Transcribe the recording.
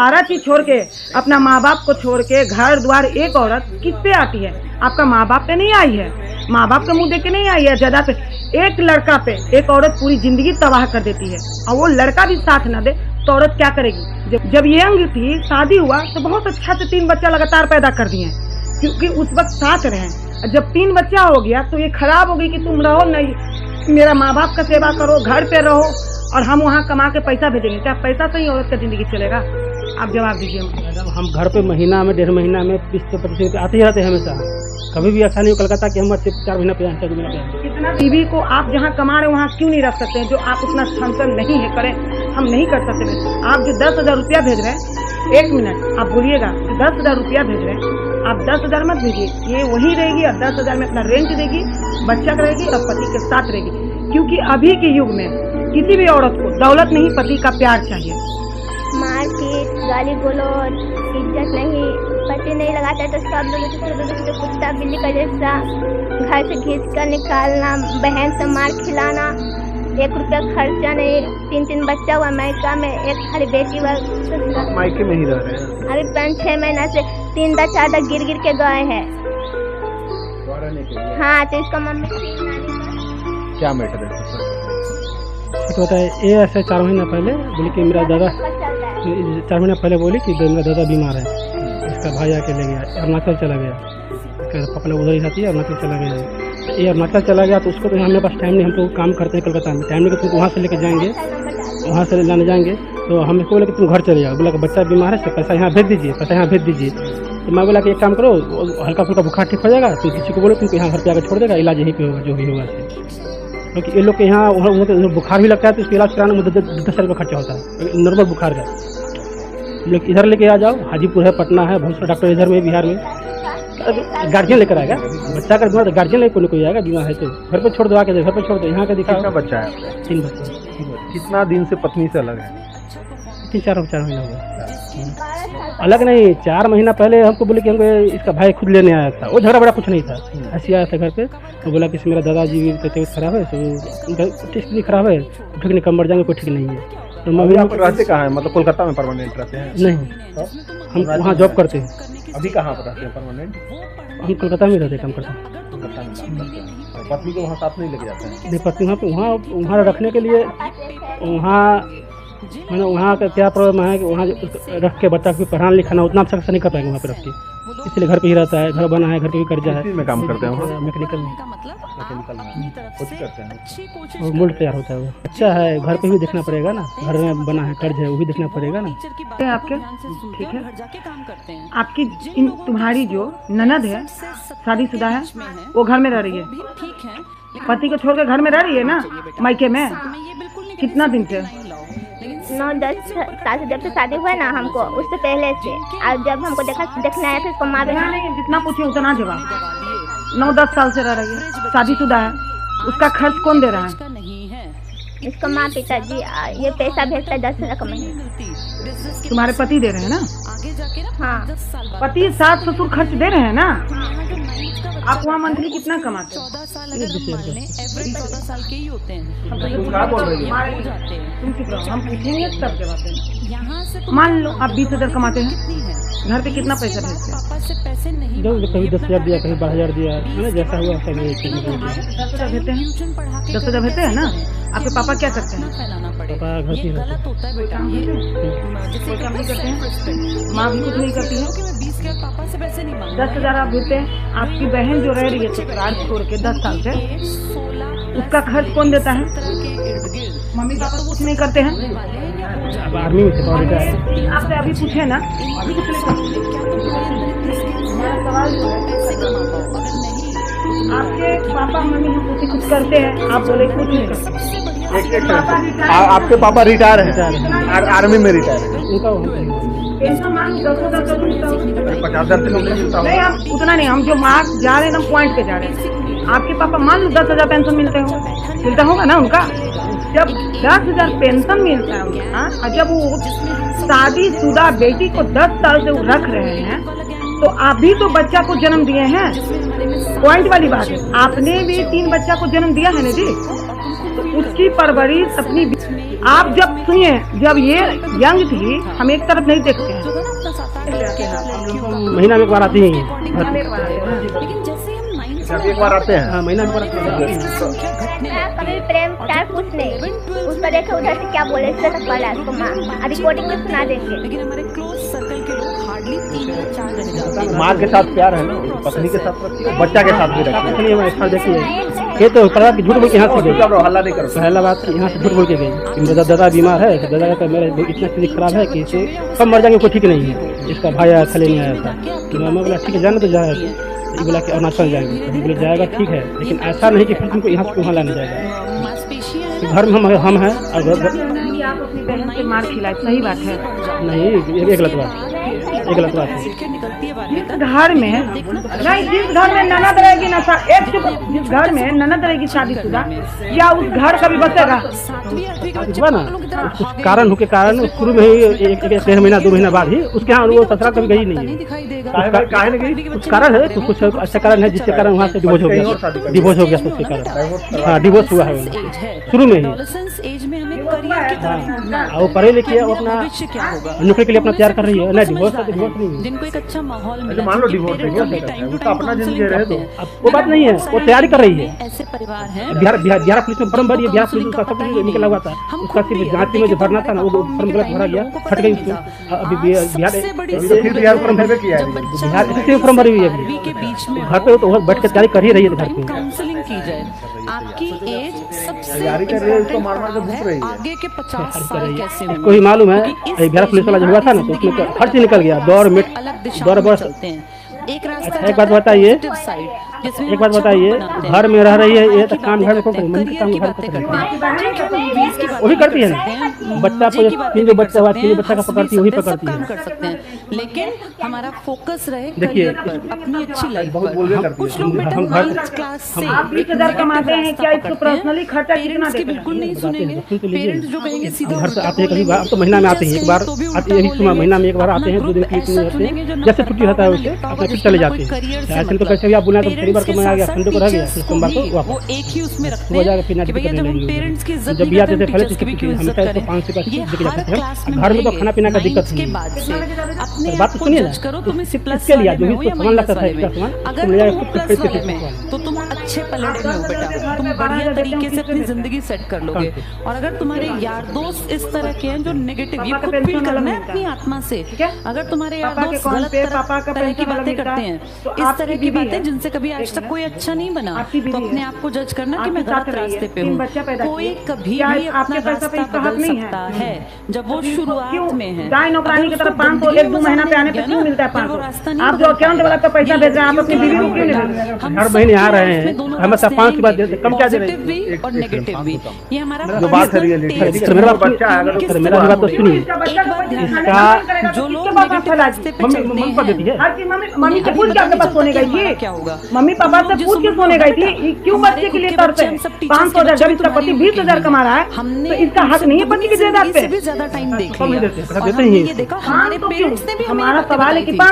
सारा चीज छोड़ के, अपना माँ बाप को छोड़ के, घर द्वार, एक औरत किस पे आती है? आपका माँ बाप पे नहीं आई है, माँ बाप का मुंह देख के नहीं आई है ज्यादा पे। एक लड़का पे एक औरत पूरी जिंदगी तबाह कर देती है, और वो लड़का भी साथ न दे तो औरत क्या करेगी? जब यंग थी, शादी हुआ तो बहुत अच्छा से 3 बच्चा लगातार पैदा कर दिए, क्योंकि उस वक्त साथ रहे। जब 3 बच्चा हो गया तो ये खराब हो गई कि तुम रहो नहीं, मेरा माँ बाप का सेवा करो, घर पे रहो, और हम वहाँ कमा के पैसा भेजेंगे। क्या पैसा से ही औरत का जिंदगी चलेगा? आप जवाब दीजिए। मैडम, हम घर पे महीना में 1.5 महीना में 20 से 25 रुपये आते ही रहते हैं हमेशा। कभी भी ऐसा नहीं हो कलकत्ता कि हम 4 महीना पे 6 महीना पे। कितना बीवी को आप जहाँ कमा रहे वहाँ क्यों नहीं रख सकते हैं? जो आप उतना क्षमता नहीं है करें, हम नहीं कर सकते। आप जो 10,000 रुपया भेज रहे हैं, 1 मिनट आप बोलिएगा 10,000 रुपया भेज रहे हैं, आप 10,000 मत भेजिए, ये वही रहेगी और 10,000 में अपना रेंट देगी, बच्चा रहेगी और पति के साथ रहेगी। क्योंकि अभी के युग में किसी भी औरत को दौलत नहीं, पति का प्यार चाहिए। मारपीट, गाली गलौज, इज्जत नहीं, पति नहीं लगाता तो सब लोग कुत्ता बिल्ली का जैसा घर से खींच कर निकालना, बहन से मार खिलाना, 1 रुपया खर्चा नहीं, 3 बच्चा हुआ मायका में, एक खाली बेटी हुआ मायके में ही रह रहे हैं। अभी 5-6 महीना से 3-4 गिर के गए हैं। हाँ, तो इसका मम्मी क्या मैटर है? तो होता है ये ऐसे 4 महीना पहले बोली कि मेरा दादा, 4 महीना पहले बोली कि मेरा दादा बीमार है, इसका भाई आके ले गया, अरुणाचल चला गया, इसका पापा लोग उधर ही रहती है, अरुणाचल चला गया। ये अरुणाचल चला गया तो उसको तो हमारे पास टाइम नहीं, हम तो काम करते हैं कलकत्ता में, टाइम नहीं कि तुमको वहाँ से लेके जाएंगे, वहाँ से लाने जाएंगे। तो हमको बोला कि तुम घर चले जाओ, बोला कि बच्चा बीमार है, पैसा यहाँ भेज दीजिए, पैसा यहाँ भेज दीजिए। तो मैं बोला कि एक काम करो, हल्का फुल्का बुखार ठीक हो जाएगा तो किसी को बोलो तुमको यहाँ घर पे आकर छोड़ देगा, इलाज यहीं पे होगा जो भी होगा। क्योंकि ये लोग के यहाँ बुखार भी लगता है तो उसका इलाज कराने में 10 रुपये खर्चा होता है नॉर्मल बुखार का। लोग इधर लेके आ जाओ, हाजीपुर है, पटना है, बहुत सारे डॉक्टर इधर में, बिहार में। गार्जियन लेकर आएगा, बच्चा का बीमार तो गार्जियन लेकर कोई आएगा, बीमार है तो घर पे छोड़ दो, आके घर पे छोड़ दो, यहाँ का दिखा। कितना बच्चा है? 3 बच्चे। कितना दिन से पत्नी से अलग है? 3-4 महीना हो गया। अलग नहीं, 4 महीना पहले हमको बोले कि हमको इसका भाई खुद लेने आया था, वो झगड़ा बड़ा कुछ नहीं था, ऐसे आया था घर पे। तो बोला कि मेरा दादाजी की तबीयत खराब है, तो टेस्ट भी खराब है, ठीक नहीं, कम बढ़ जाएंगे, कोई ठीक नहीं है। तो मम्मी आप रहते कहाँ हैं? मतलब कोलकाता में परमानेंट रहते हैं? नहीं, हम वहाँ जॉब करते हैं। अभी कहाँ पर रहते हैं परमानेंट? हम कोलकाता में रहते, काम करते हैं। कोलकाता में काम करते हैं। पत्नी को वहाँ साथ नहीं लेके जाते हैं? नहीं, पत्नी वहाँ रखने के लिए, वहाँ का क्या प्रॉब्लम है कि वहाँ रख के बच्चा को पढ़ाना लिखाना उतना अच्छा नहीं कर पाएंगे वहाँ पे रख के, इसलिए घर पे ही रहता है, घर बना है, घर पे भी कर्जा है। में काम करते हैं? मैकेनिकल में। कुछ करते हैं? मूड तैयार होता है वो। अच्छा है, घर पे भी देखना पड़ेगा ना, घर में बना है, कर्ज है, वो भी देखना पड़ेगा ना। आपके ठीक है, आपकी तुम्हारी जो ननद है, शादीशुदा है, वो घर में रह रही है, पति को छोड़ के घर में रह रही है ना, मायके में। कितना दिन से? 9-10 साल से, जब से शादी हुआ ना हमको, उससे पहले से। और जब हमको देखने आया था इसको माँ बहन, जितना पूछे उतना जवाब। 9-10 साल से रह रही है, शादीशुदा है, उसका खर्च कौन दे रहा है? इसको माँ पिताजी ये पैसा भेजता है 10,000 का महीना। तुम्हारे पति दे रहे हैं ना? हाँ, पति सास ससुर खर्च दे रहे हैं ना? आप वहाँ मंथली कितना कमाते हो? 14 साल अगर हम मान लें, एवरेज 14 साल के ही होते हैं। हम पूछेंगे तब जवाब देना। यहाँ से मान लो आप 20,000 कमाते हैं, घर पे कितना पैसा भेजते हैं? पापा से पैसे नहीं, कभी 10,000 दिया, कभी 12,000 दिया, मैंने जैसा हुआ वैसा 10,000 भेजते हैं, 10,000 भेजते हैं ना? आपके पापा क्या करते हैं? फैलाना पड़ेगा, पापा घर ये पे गलत होता है बेटा। ये कोई काम नहीं करते हैं, माँ भी कुछ नहीं करती है। मैं 20 के पापा से पैसे नहीं मांग 10,000 आप भेजते हैं। आपकी बहन जो रह रही है ससुराल छोड़ के 10 साल से, 16 उसका खर्च कौन देता है? के इर्द गिर्द। मम्मी पापा कुछ नहीं करते हैं। अब आर्मी में थे, और रिटायर। आपसे अभी पूछे ना, अभी कुछ नहीं हमारा सवाल जो है, आपके पापा मम्मी हम पूछे कुछ करते हैं, आप बोले कुछ नहीं करते। आपके पापा रिटायर हैं? आर्मी में रिटायर है? उनका पेंशन मांग 10,000 50,000 नहीं, हम उतना नहीं, हम जो मार्क जा रहे हैं ना, पॉइंट पे जा रहे हैं। आपके पापा मान लो 10,000 पेंशन मिलता होगा ना उनका। जब 10,000 पेंशन मिलता है उनका, और जब वो शादीशुदा बेटी को 10 साल से वो रख रहे हैं, तो आप भी तो बच्चा को जन्म दिए हैं। पॉइंट वाली बात है, आपने भी 3 बच्चा को जन्म दिया है ना जी। तो उसकी परवरिश अपनी आप जब सुनिए, जब ये यंग थी हम एक तरफ नहीं देखते हैं, जो था ना अपना 7-8 के लड़कियों का महीना में एक बार आती हैं ये। लेकिन जैसे हम 9 जब एक बार आते हैं हाँ, महीना में एक बार आती हैं। इसकी संख्या घटने मैं लगती कभी है। प्रेम टाइप कुछ नहीं, उसको देखो उधर से क्या बोले, इससे तक बोला उसको माँ रिकॉर्डिंग में सुना देंगे। लेकिन हमारे क्लोज सर्कल के लोग हार्डली 3 या 4 रह जाते हैं। माँ के साथ प्यार है ना, पत्नी के साथ रखती है, बच्चा के साथ भी रखती है। इसलिए मैं इसका देखिए ये तो पता कि झूठ बोल के यहाँ से गई। चुप रहो, हल्ला नहीं करो। पहला बात कि यहाँ से झूठ बोल के गई कि मेरा दादा बीमार है, तो दादा का मेरा इतना स्थिति खराब है कि इसे कब मर जाएंगे कोई ठीक नहीं है। इसका भाई आया था लेने आया था, तो मैं बोला ठीक है जाना तो जाए, ये बोला कि अरुणाचल जाएंगे, तो बोले जाएगा ठीक है, लेकिन ऐसा नहीं कि फिर तुमको यहाँ से वहाँ लाने जाएगा। मांसपेशियां है घर में हम हैं और आप अपनी बहन से मार खिलाए, सही बात है। नहीं एक गलत बात है। के निकलती है बाहर जिस घर में नहीं, जिस घर में ननद रहेगी ना, एक चुप, जिस घर में ननद रहेगी शादीशुदा, या उस घर कभी बचेगा? 7वीं 8वीं के बच्चे हुआ ना पागलों की तरह कुछ कारण हो के कारण शुरू में ही एक 1.5 महीना 2 महीना बाद ही उसके यहाँ वो ससुराल कभी गई नहीं नहीं है। दिखाई देगा। काहे नहीं गई? कुछ कारण है, कुछ अच्छा कारण है जिसके कारण वहाँ से डिवोर्स हो गया, डिवोर्स हो गया उसके कारण। हाँ, डिवोर्स हुआ है एज है शुरू में ही। एडोलेसेंस एज में हमें करियर की तरफ ढूंढना है। वो पढ़े लिखे और अपना भविष्य क्या होगा नौकरी के लिए अपना तैयार कर रही है। नहीं डिवोर्स समझदार तो डिवोर्स नहीं है, है। जिनको एक अच्छा माहौल अच्छा, मिला, मान लो जिनके डिवोर्स parents नहीं उन्हें हो time to सकता, time अपना जिंदगी counseling रहे करते तो। हैं। अब वो बात नहीं है, वो तैयारी कर रही है। ऐसे परिवार हैं बिहार पुलिस में फॉर्म भरी है, बिहार पुलिस का सब कुछ निकला हुआ था, उसका सिर्फ जांच में जो भरना था ना वो फॉर्म गलत भरा गया, फट गई उसको। अभी बिहार फॉर्म भरवे किया है। बिहार से फॉर्म भरी हुई है अभी। के बीच में घर पे तो वो बैठ के तैयारी कर ही रही है घर पे। काउंसलिंग की जाए। आपकी एज सबसे तैयारी कर रही है, उसको मार मार के important भूख रही है। आगे के 50 साल कैसे होंगे? इसको ही मालूम है, क्योंकि इस बिहार पुलिस वाला जो हुआ था ना तो उसमें तो हर चीज निकल गया, दौड़ मिट अलग दिशा दौड़ में बस। चलते हैं। एक रास्ता अच्छा, एक बात जाता है बताइए, positive side, जिसमें एक बात हम अच्छा बताइए, बनाते हैं, घर में रह रही है ये तो की काम बातें घर में करते कौन हैं, करेगी? करियर की काम बातें घर में करते हैं, movies की बातें वही करती है कर ना। सकते हैं, बच्चा movie की बातें तीन जो कर बच्चा हुआ, सकते तीन हैं, बच्चा का हंस भी पकड़ती है, वही सकते हैं, सब पकड़ती काम है। कर सकते हैं, लेकिन हमारा फोकस रहे देखिए, करियर पर, अपनी अच्छी लाइफ बहुत बोलबे पर। करती कुछ है। लोग हम मिडिल घर- क्लास से आप 20,000 कमाते हैं, क्या इसको पर्सनली खर्चा कितना पेरेंट्स की देते हैं? बिल्कुल नहीं सुनेंगे। सुन तो लीजिए। पेरेंट्स जो कहेंगे सीधा घर से उल्टा आते हैं कभी बोलेंगे। अब तो महीना में आते हैं एक बार, तो भी आते यही उल्टा महीना में एक बार आते हैं, अपना 2 दिन के ग्रुप लिए ऐसा चुनेंगे जो जैसे ना छुट्टी होता है अपना उसे टॉप अपना जिसका चले ना जाते कोई हैं। करियर से ऐसे तो मतलब कैसे भी आप बुलाए तो पेरेंट्स शनिवार को के मैं आ गया, साथ संडे को रह गया, टीचर्स सोमवार को भी वापस। वो एक ही उसमें रखते सुबह जाके फिर हैं कि नाटक भैया करने जब हम लगेंगे। पेरेंट्स की इज्जत जब नहीं भी आते करते थे हैं पहले टीचर्स की भी क्यों हम इज्जत चाहे करें? 500 का ये लेके जाते हर थे। क्लास में घर में तो मिलेंगे। खाना पीना का दिक्कत 9th नहीं के है। बाद से अपने बात आप तो को सुनिए ना, जज करो, तुम इसी प्लस इसके लिए वाले जो में भी हो या सामान माइनस लगता था वाले में। इसका सामान, अगर तुम ले जाके तुम खुद प्लस खरीद के वाले में सामान। तो तुम अच्छे पलड़े में हो बेटा, तुम बढ़िया तरीके से अपनी जिंदगी सेट कर लोगे। और अगर तुम्हारे यार दोस्त इस तरह के हैं जो नेगेटिव, ये खुद फील करना है अपनी आत्मा से। अगर तुम्हारे यार पापा के दोस्त कौन गलत पे, पापा का तरह की पेंशन बातें मिलता करते है, हैं, तो इस आपकी तरह की बीवी बातें है। जिनसे कभी आज तक कोई अच्छा नहीं बना, आपकी तो बीवी अपने है। आप को जज करना कि आपके मैं साथ गलत रही है, रास्ते पे 3 हूँ। बच्चा पैदा कोई किए। कभी क्या भी आपके अपना पैसा पे रास्ता इसका हक बदल नहीं है? सकता है जब वो क्यों शुरुआत में है। गाय नौकरानी की अगर तरफ उसको 500 जिंदगी 1-2 में महीना पे मजा आने पे नहीं क्यों गया मिलता है ना, फिर वो 500? रास्ता नहीं आप जो बदल अकाउंट वाला का पैसा ये भेज रहे हैं, आप अपनी क्यों बीवी को क्यों नहीं है? भेज रहे हैं? हम हर सब महीने आ की रहे लाइफ हैं, में दोनों हमें रास्ते 5 की बात आएंगे, देते, कम क्या दे रहे हैं? पॉजिटिव भी और नेगेटिव भी। ये हमारा जो बात है personal रियलिटी है। taste सर, मेरा है। बच्चा है, अगर किस सर, मेरा तरह बात तो से- सुनिए। इसका बच्चा को कोई इसका- खाना नहीं करेगा, जो तो लोग किसके पापा नेगेटिव फैला रास्ते दी? पे मम्मी चलते मम्मी पर देती हैं, है। हर चीज मम्मी से अभी पूछ के पता आपके नहीं पास सोने चलता गई कि हमारा थी। क्या होगा। मम्मी पापा से जो पूछ के सुन सोने गई थी, बेटा, क्यों हमारे बच्चे के लिए खुद के करते बच्चे, हैं? हम सब टीचर्स 500 के जब बच्चे इसका तुम्हारी पति उम्र के 20,000 हैं। कमा रहा है, हमने तो इसका हक नहीं है पति की जायदाद जिंदगी पे? से भी ज्यादा टाइम देख कम नहीं लिया देते, और देते हमने ही ये देखा हाँ, हमारे तो क्यों? पेरेंट्स ने भी हमें हमारा ये बातें सवाल है बताई कि थी। 500